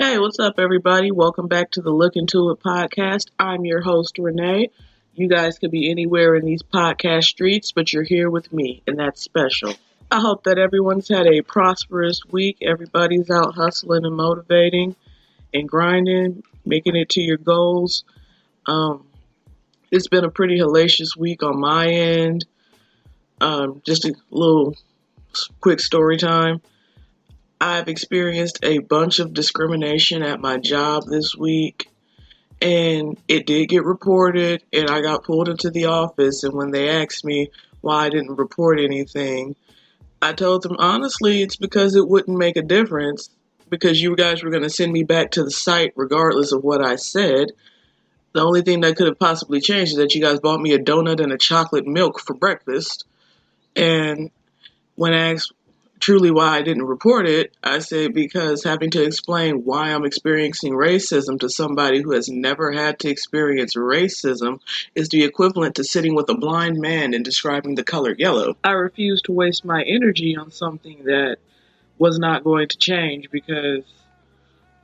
Hey, what's up, everybody? Welcome back to the Look Into It podcast. I'm your host, Renee. You guys could be anywhere in these podcast streets, but you're here with me, and that's special. I hope that everyone's had a prosperous week. Everybody's out hustling and motivating and grinding, making it to your goals. Um, it's been a pretty hellacious week on my end. Just a little quick story time. I've experienced a bunch of discrimination at my job this week, and it did get reported, and I got pulled into the office, and when they asked me why I didn't report anything, I told them, honestly, it's because it wouldn't make a difference, because you guys were going to send me back to the site regardless of what I said. The only thing that could have possibly changed is that you guys bought me a donut and a chocolate milk for breakfast, and when asked truly why I didn't report it, I said because having to explain why I'm experiencing racism to somebody who has never had to experience racism is the equivalent to sitting with a blind man and describing the color yellow. I refuse to waste my energy on something that was not going to change because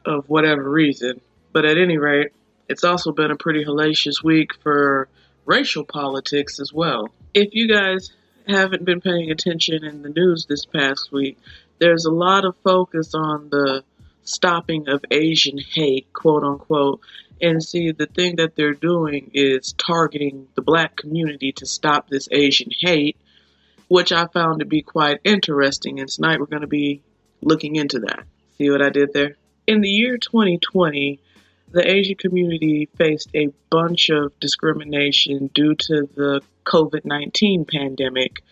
of whatever reason. But at any rate, it's also been a pretty hellacious week for racial politics as well. If you guys haven't been paying attention in the news this past week, there's a lot of focus on the stopping of Asian hate, quote unquote. And see, the thing that they're doing is targeting the black community to stop this Asian hate, which I found to be quite interesting. And tonight we're going to be looking into that. See what I did there? In the year 2020, the Asian community faced a bunch of discrimination due to the COVID-19 pandemic.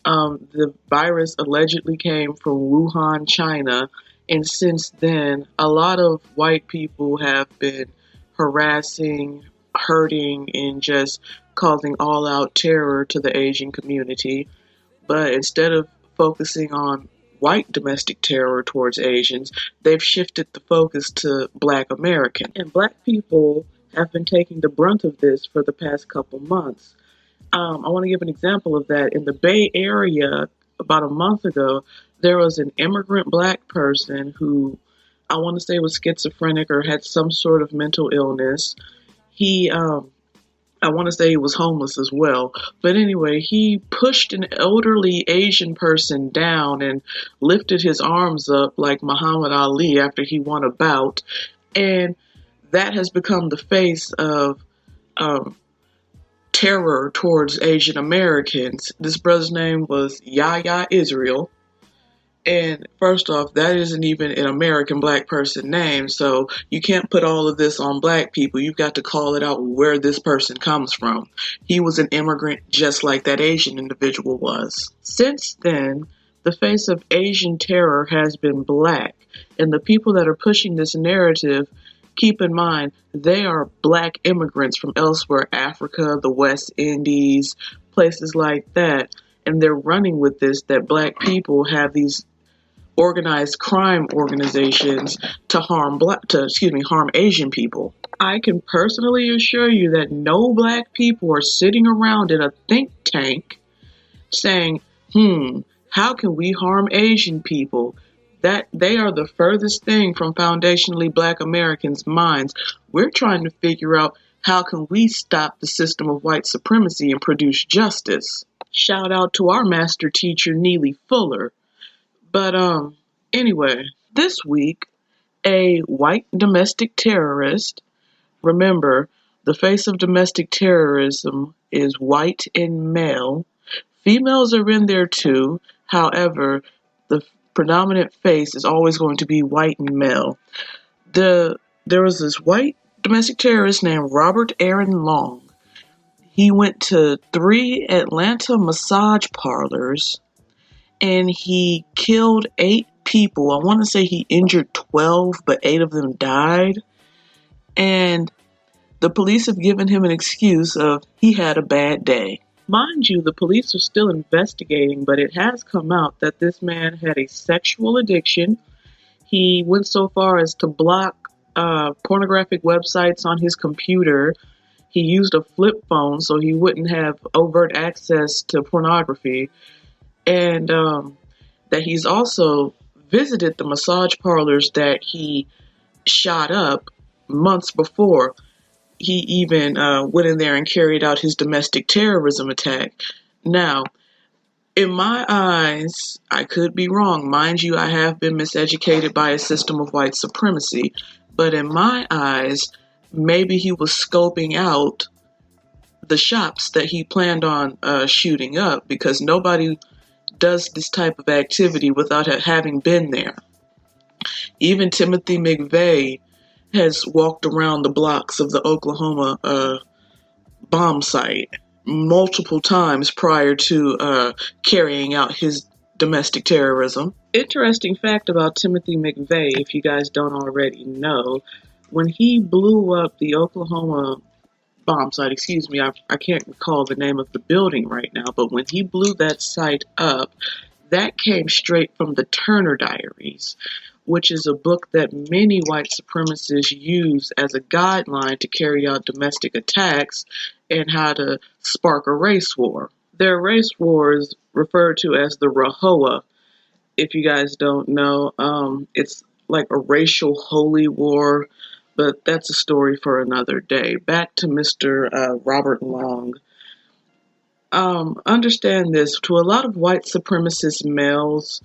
The virus allegedly came from Wuhan, China, and since then, a lot of white people have been harassing, hurting, and just causing all-out terror to the Asian community. But instead of focusing on white domestic terror towards Asians, they've shifted the focus to black Americans. And black people have been taking the brunt of this for the past couple months. I want to give an example of that. In the Bay Area, about a month ago, there was an immigrant black person who I want to say was schizophrenic or had some sort of mental illness. I want to say he was homeless as well. But anyway, he pushed an elderly Asian person down and lifted his arms up like Muhammad Ali after he won a bout. And that has become the face of terror towards Asian Americans. This brother's name was Yahya Israel. And first off, that isn't even an American black person name, so you can't put all of this on black people. You've got to call it out where this person comes from. He was an immigrant just like that Asian individual was. Since then, the face of Asian terror has been black, and the people that are pushing this narrative, keep in mind, they are black immigrants from elsewhere, Africa, the West Indies, places like that. And they're running with this, that black people have these organized crime organizations to harm Asian people. I can personally assure you that no black people are sitting around in a think tank saying, how can we harm Asian people? That they are the furthest thing from foundationally black Americans' minds. We're trying to figure out how can we stop the system of white supremacy and produce justice. Shout out to our master teacher, Neely Fuller. But anyway, this week, a white domestic terrorist, remember, the face of domestic terrorism is white and male. Females are in there too. However, the predominant face is always going to be white and male. There was this white domestic terrorist named Robert Aaron Long. He went to 3 Atlanta massage parlors and he killed 8 people. I want to say he injured 12, but 8 of them died. And the police have given him an excuse of he had a bad day. Mind you, the police are still investigating, but it has come out that this man had a sexual addiction. He went so far as to block pornographic websites on his computer. He used a flip phone so he wouldn't have overt access to pornography. And that he's also visited the massage parlors that he shot up months before he even went in there and carried out his domestic terrorism attack. Now, in my eyes, I could be wrong. Mind you, I have been miseducated by a system of white supremacy. But in my eyes, maybe he was scoping out the shops that he planned on shooting up, because nobody does this type of activity without having been there. Even Timothy McVeigh has walked around the blocks of the Oklahoma bomb site multiple times prior to carrying out his domestic terrorism. Interesting fact about Timothy McVeigh, if you guys don't already know, when he blew up the Oklahoma bomb site, I can't recall the name of the building right now, but when he blew that site up, that came straight from the Turner Diaries, which is a book that many white supremacists use as a guideline to carry out domestic attacks and how to spark a race war. Their race war is referred to as the RAHOA. If you guys don't know, it's like a racial holy war, but that's a story for another day. Back to Mr. Robert Long. Understand this, to a lot of white supremacist males,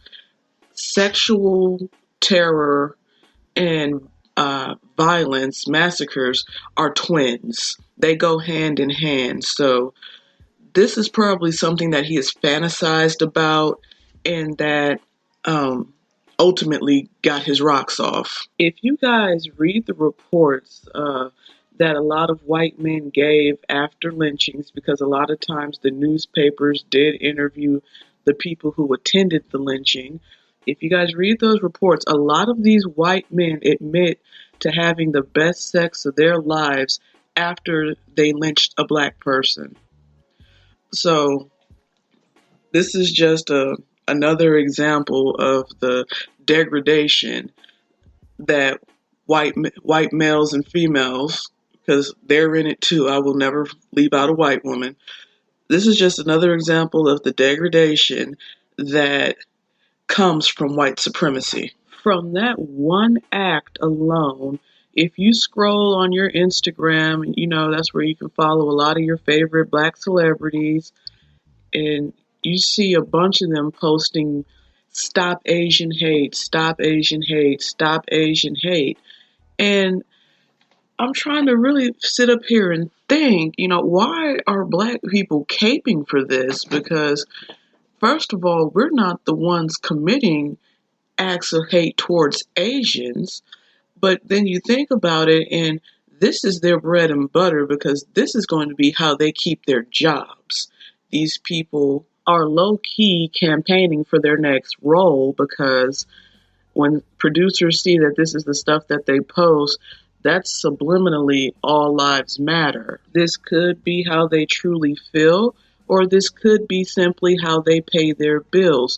sexual terror and violence, massacres, are twins. They go hand in hand. So this is probably something that he has fantasized about and that ultimately got his rocks off. If you guys read the reports that a lot of white men gave after lynchings, because a lot of times the newspapers did interview the people who attended the lynching, if you guys read those reports, a lot of these white men admit to having the best sex of their lives after they lynched a black person. So this is just another example of the degradation that white males and females, because they're in it too, I will never leave out a white woman. This is just another example of the degradation that comes from white supremacy. From that one act alone, if you scroll on your Instagram, that's where you can follow a lot of your favorite black celebrities, and you see a bunch of them posting, "Stop Asian hate, stop Asian hate, stop Asian hate." And I'm trying to really sit up here and think, why are black people caping for this? Because first of all, we're not the ones committing acts of hate towards Asians, but then you think about it, and this is their bread and butter, because this is going to be how they keep their jobs. These people are low-key campaigning for their next role, because when producers see that this is the stuff that they post, that's subliminally all lives matter. This could be how they truly feel, or this could be simply how they pay their bills.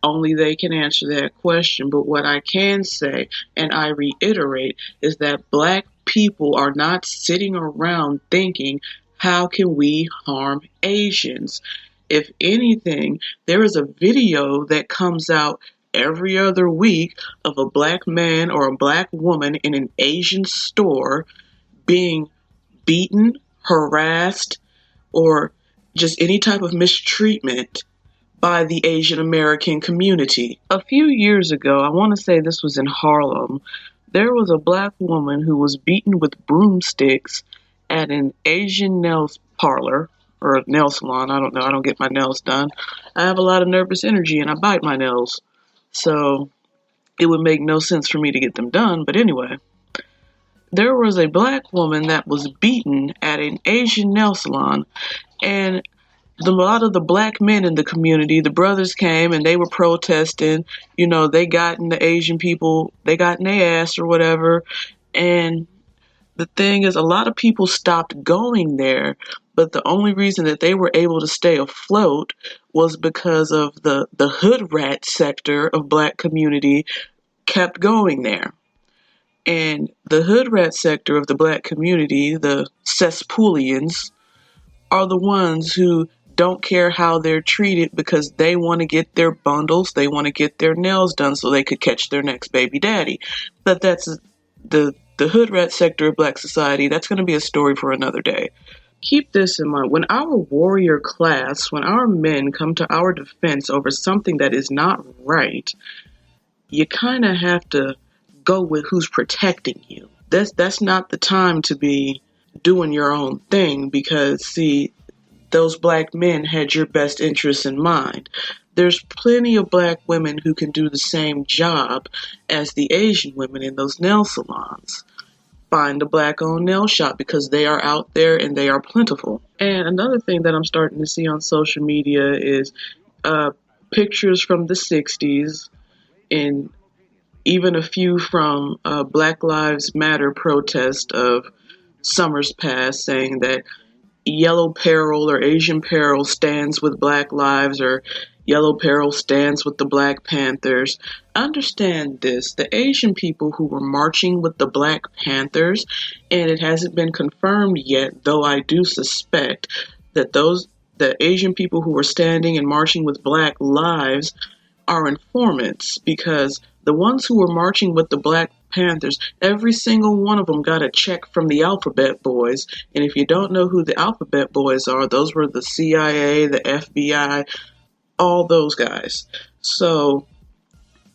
Only they can answer that question. But what I can say, and I reiterate, is that black people are not sitting around thinking, how can we harm Asians? If anything, there is a video that comes out every other week of a black man or a black woman in an Asian store being beaten, harassed, or just any type of mistreatment by the Asian American community. A few years ago, I want to say this was in Harlem, there was a black woman who was beaten with broomsticks at an Asian nails parlor or a nail salon. I don't know. I don't get my nails done. I have a lot of nervous energy and I bite my nails. So it would make no sense for me to get them done. But anyway, there was a black woman that was beaten at an Asian nail salon, and a lot of the black men in the community, the brothers came and they were protesting. They got in the Asian people, they got in their ass or whatever. And the thing is, a lot of people stopped going there, but the only reason that they were able to stay afloat was because of the hood rat sector of black community kept going there. And the hood rat sector of the black community, the cesspoolians, are the ones who don't care how they're treated, because they want to get their bundles, they want to get their nails done so they could catch their next baby daddy. But that's the hood rat sector of Black society, that's going to be a story for another day. Keep this in mind. When our warrior class, when our men come to our defense over something that is not right, you kind of have to go with who's protecting you. That's not the time to be doing your own thing, because, see, those Black men had your best interests in mind. There's plenty of Black women who can do the same job as the Asian women in those nail salons. Find a Black-owned nail shop, because they are out there and they are plentiful. And another thing that I'm starting to see on social media is pictures from the 60s, and even a few from Black Lives Matter protest of summers past, saying that Yellow Peril or Asian Peril stands with Black lives, or Yellow Peril stands with the Black Panthers. Understand this: the Asian people who were marching with the Black Panthers, and it hasn't been confirmed yet, though I do suspect that the Asian people who were standing and marching with Black lives are informants, because the ones who were marching with the Black Panthers, every single one of them got a check from the Alphabet Boys. And if you don't know who the Alphabet Boys are, those were the CIA, the FBI, all those guys. So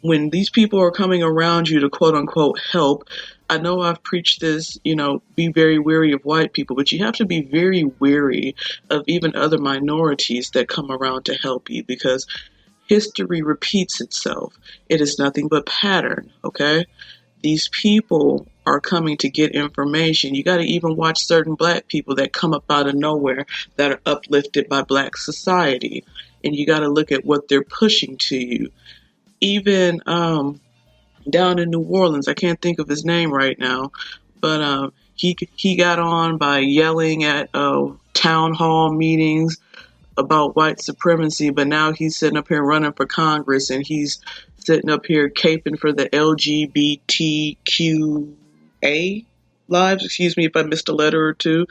when these people are coming around you to quote unquote help, I know I've preached this, be very wary of white people, but you have to be very wary of even other minorities that come around to help you, because history repeats itself. It is nothing but pattern, okay? These people are coming to get information. You got to even watch certain Black people that come up out of nowhere that are uplifted by Black society. And you got to look at what they're pushing to you. Even down in New Orleans, I can't think of his name right now, but he got on by yelling at town hall meetings about white supremacy, but now he's sitting up here running for Congress, and he's sitting up here caping for the LGBTQA lives. Excuse me if I missed a letter or two.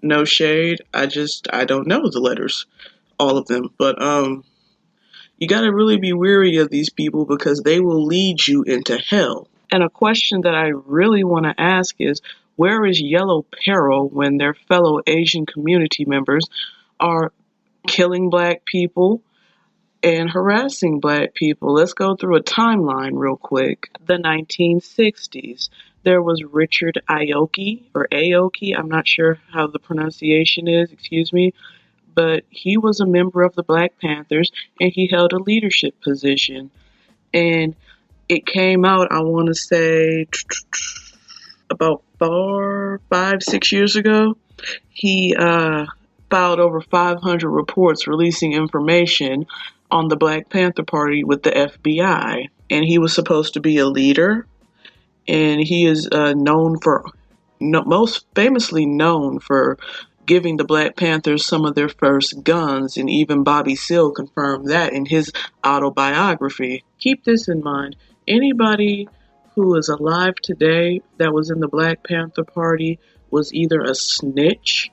No shade. I don't know the letters, all of them. But you got to really be wary of these people, because they will lead you into hell. And a question that I really want to ask is, where is Yellow Peril when their fellow Asian community members are killing Black people and harassing Black people? Let's go through a timeline real quick. The 1960s. There was Richard Aoki, or Aoki, I'm not sure how the pronunciation is, excuse me, but he was a member of the Black Panthers, and he held a leadership position. And it came out, I want to say, about 5-6 years ago. He filed over 500 reports releasing information on the Black Panther Party with the FBI. And he was supposed to be a leader. And he is most famously known for giving the Black Panthers some of their first guns. And even Bobby Seale confirmed that in his autobiography. Keep this in mind. Anybody who is alive today that was in the Black Panther Party was either a snitch,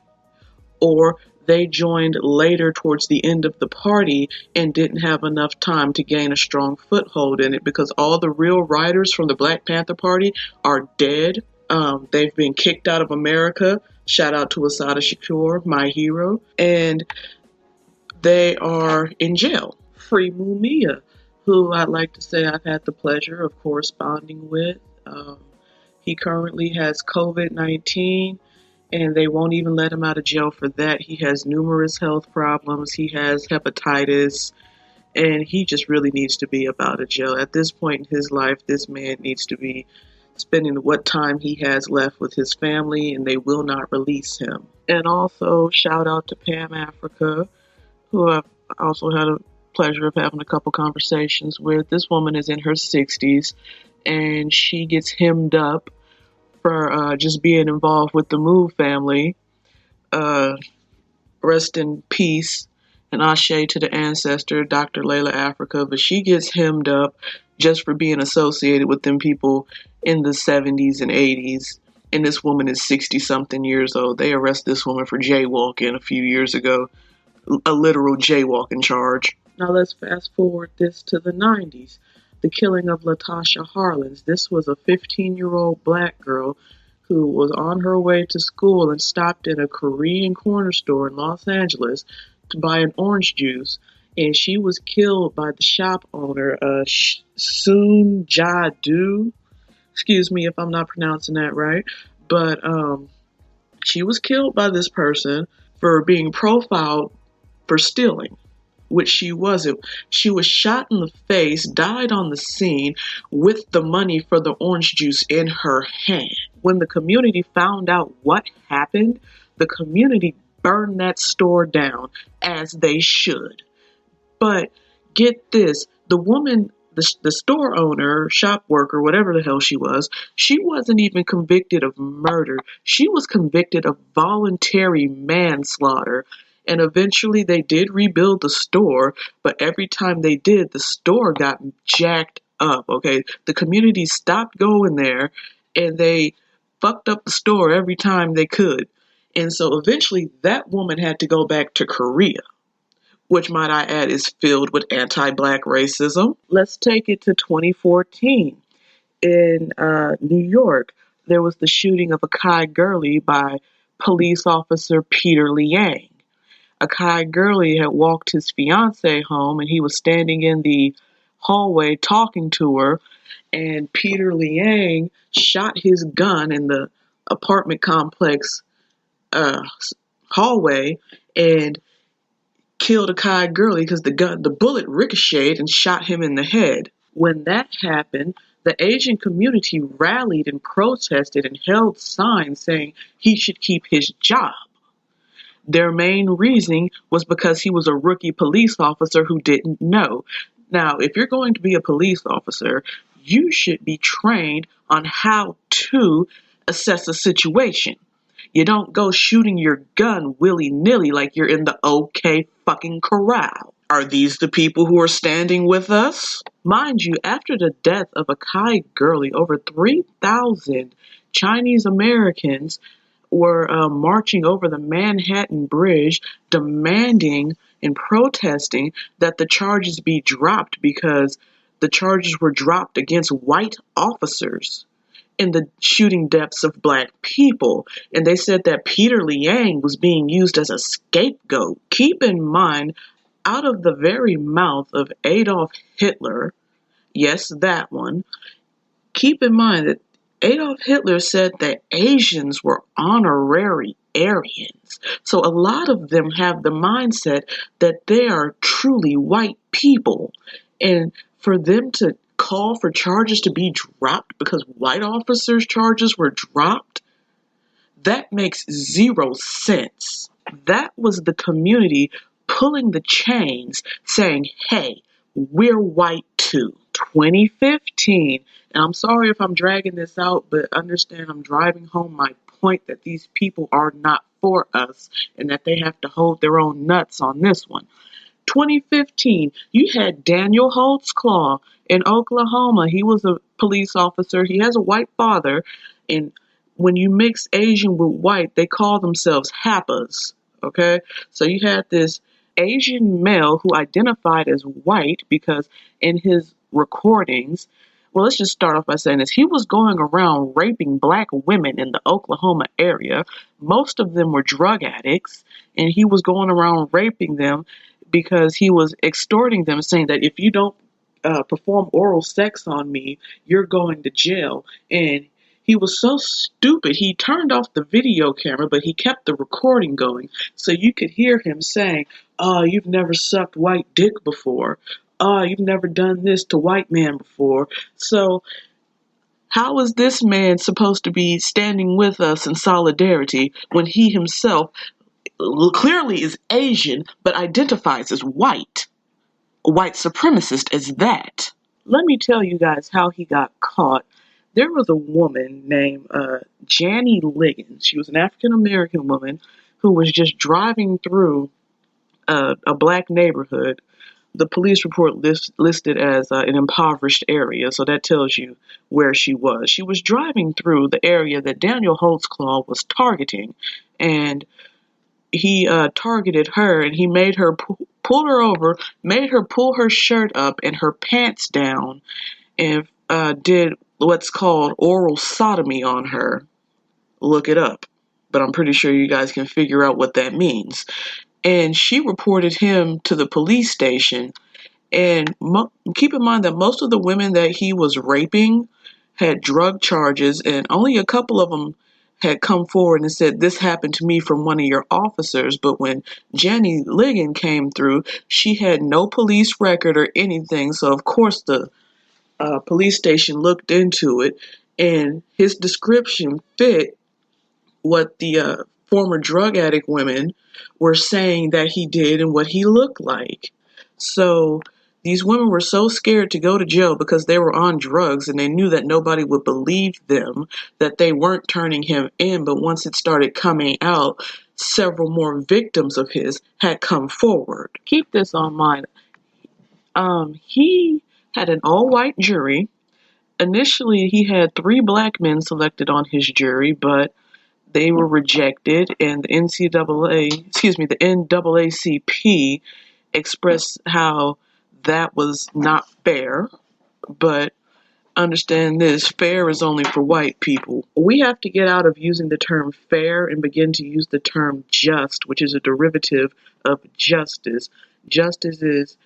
or they joined later towards the end of the party and didn't have enough time to gain a strong foothold in it, because all the real writers from the Black Panther Party are dead. They've been kicked out of America. Shout out to Assata Shakur, my hero. And they are in jail. Free Mumia, who I'd like to say I've had the pleasure of corresponding with. He currently has COVID-19. And they won't even let him out of jail for that. He has numerous health problems. He has hepatitis. And he just really needs to be up out of jail. At this point in his life, this man needs to be spending what time he has left with his family, and they will not release him. And also, shout out to Pam Africa, who I've also had a pleasure of having a couple conversations with. This woman is in her 60s, and she gets hemmed up for just being involved with the Move family. Rest in peace and ashe to the ancestor, Dr. Layla Africa. But she gets hemmed up just for being associated with them people in the 70s and 80s. And this woman is 60-something years old. They arrested this woman for jaywalking a few years ago. A literal jaywalking charge. Now let's fast forward this to the 90s. the killing of Latasha Harlins. This was a 15-year-old black girl who was on her way to school and stopped in a Korean corner store in Los Angeles to buy an orange juice, and she was killed by the shop owner, Soon Ja-do. Excuse me if I'm not pronouncing that right, but she was killed by this person for being profiled for stealing, which she wasn't. She was shot in the face, died on the scene with the money for the orange juice in her hand. When the community found out what happened, the community burned that store down, as they should. But get this, the woman, the store owner, shop worker, whatever the hell she wasn't even convicted of murder. She was convicted of voluntary manslaughter. And eventually they did rebuild the store, but every time they did, the store got jacked up, okay? The community stopped going there, and they fucked up the store every time they could. And so eventually that woman had to go back to Korea, which, might I add, is filled with anti-black racism. Let's take it to 2014. In New York, there was the shooting of Akai Gurley by police officer Peter Liang. Akai Gurley had walked his fiancée home, and he was standing in the hallway talking to her, and Peter Liang shot his gun in the apartment complex hallway and killed Akai Gurley because the bullet ricocheted and shot him in the head. When that happened, the Asian community rallied and protested and held signs saying he should keep his job. Their main reasoning was because he was a rookie police officer who didn't know. Now, if you're going to be a police officer, you should be trained on how to assess a situation. You don't go shooting your gun willy-nilly like you're in the OK fucking corral. Are these the people who are standing with us? Mind you, after the death of Akai Gurley, over 3,000 Chinese Americans were marching over the Manhattan Bridge, demanding and protesting that the charges be dropped because the charges were dropped against white officers in the shooting deaths of black people. And they said that Peter Liang was being used as a scapegoat. Keep in mind, out of the very mouth of Adolf Hitler, yes, that one, keep in mind that Adolf Hitler said that Asians were honorary Aryans. So a lot of them have the mindset that they are truly white people. And for them to call for charges to be dropped because white officers' charges were dropped, that makes zero sense. That was the community pulling the chains, saying, hey, we're white too. 2015, and I'm sorry if I'm dragging this out, but understand I'm driving home my point that these people are not for us and that they have to hold their own nuts on this one. 2015, you had Daniel Holtzclaw in Oklahoma. He was a police officer. He has a white father, and when you mix Asian with white, they call themselves Happas, okay? So you had this Asian male who identified as white because in his recordings, well, let's just start off by saying this. He was going around raping black women in the Oklahoma area. Most of them were drug addicts, and he was going around raping them because he was extorting them, saying that if you don't perform oral sex on me, you're going to jail. And he was so stupid, he turned off the video camera, but he kept the recording going. So you could hear him saying, oh, you've never sucked white dick before. Oh, you've never done this to white man before. So how is this man supposed to be standing with us in solidarity when he himself clearly is Asian but identifies as white? A white supremacist is that. Let me tell you guys how he got caught. There was a woman named Janie Liggins. She was an African-American woman who was just driving through a black neighborhood. The police report listed as an impoverished area, so that tells you where she was. She was driving through the area that Daniel Holtzclaw was targeting, and he targeted her, and he made her pulled her over, made her pull her shirt up and her pants down, and did what's called oral sodomy on her. Look it up, but I'm pretty sure you guys can figure out what that means. And she reported him to the police station. And keep in mind that most of the women that he was raping had drug charges, and only a couple of them had come forward and said, "This happened to me from one of your officers." But when Jenny Ligon came through, she had no police record or anything. So, of course, the police station looked into it, and his description fit what the former drug addict women were saying that he did and what he looked like. So these women were so scared to go to jail because they were on drugs and they knew that nobody would believe them, that they weren't turning him in. But once it started coming out, several more victims of his had come forward. Keep this on mind. He had an all-white jury. Initially, he had 3 black men selected on his jury, but they were rejected, and the NAACP expressed how that was not fair. But understand this, fair is only for white people. We have to get out of using the term fair and begin to use the term just, which is a derivative of justice. Justice is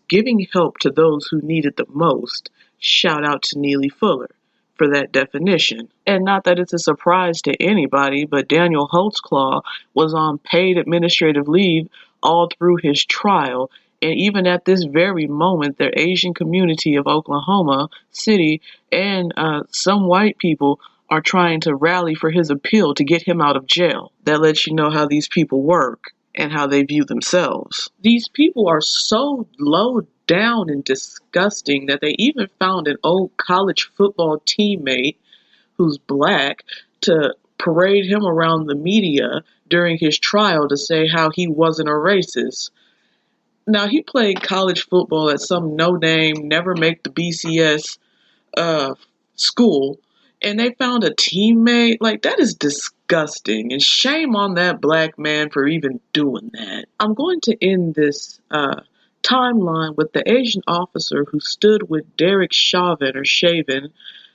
giving help to those who need it the most. Shout out to Neely Fuller for that definition. And not that it's a surprise to anybody, but Daniel Holtzclaw was on paid administrative leave all through his trial. And even at this very moment, the Asian community of Oklahoma City and some white people are trying to rally for his appeal to get him out of jail. That lets you know how these people work and how they view themselves. These people are so low down and disgusting that they even found an old college football teammate who's black to parade him around the media during his trial to say how he wasn't a racist. Now, he played college football at some no-name, never make the BCS school, and they found a teammate. Like, that is disgusting, and shame on that black man for even doing that. I'm going to end this timeline with the Asian officer who stood with Derek Chauvin,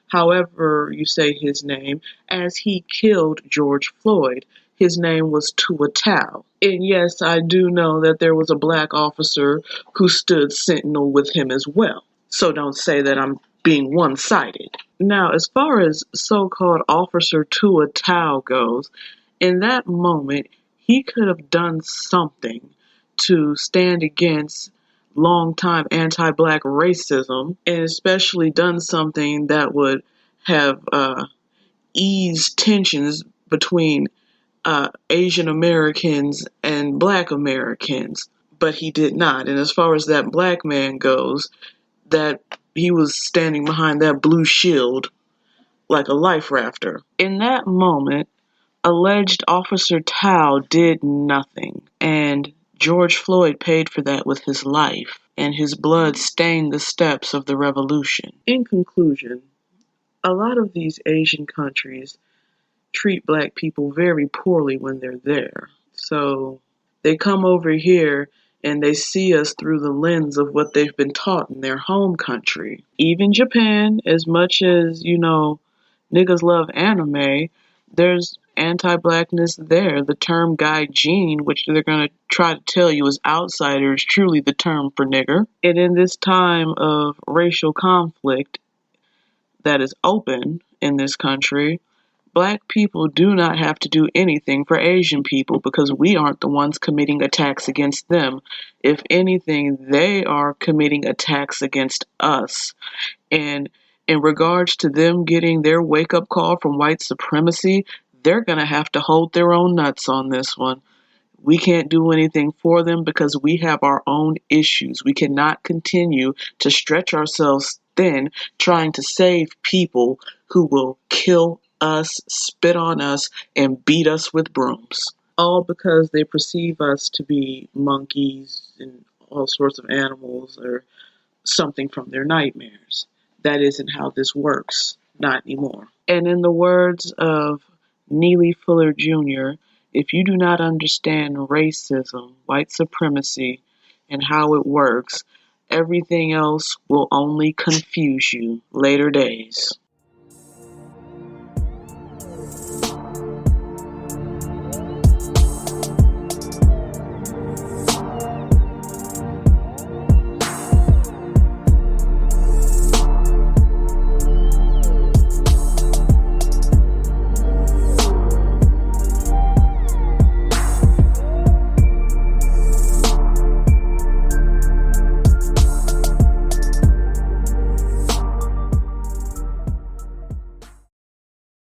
however you say his name, as he killed George Floyd. His name was Tua Tao. And yes, I do know that there was a black officer who stood sentinel with him as well. So don't say that I'm being one-sided. Now, as far as so-called Officer Tua Tao goes, in that moment, he could have done something to stand against long-time anti-black racism, and especially done something that would have eased tensions between Asian Americans and black Americans, but he did not. And as far as that black man goes, that he was standing behind that blue shield like a life rafter. In that moment, alleged Officer Tao did nothing, and George Floyd paid for that with his life, and his blood stained the steps of the revolution. In conclusion, a lot of these Asian countries treat black people very poorly when they're there. So they come over here and they see us through the lens of what they've been taught in their home country. Even Japan, as much as, niggas love anime, there's anti-blackness there. The term gaijin, which they're going to try to tell you is outsider, is truly the term for nigger. And in this time of racial conflict that is open in this country, black people do not have to do anything for Asian people because we aren't the ones committing attacks against them. If anything, they are committing attacks against us. And in regards to them getting their wake-up call from white supremacy, they're going to have to hold their own nuts on this one. We can't do anything for them because we have our own issues. We cannot continue to stretch ourselves thin trying to save people who will kill us, spit on us, and beat us with brooms. All because they perceive us to be monkeys and all sorts of animals or something from their nightmares. That isn't how this works. Not anymore. And in the words of Neely Fuller Jr., If you do not understand racism, white supremacy, and how it works, everything else will only confuse you. Later days.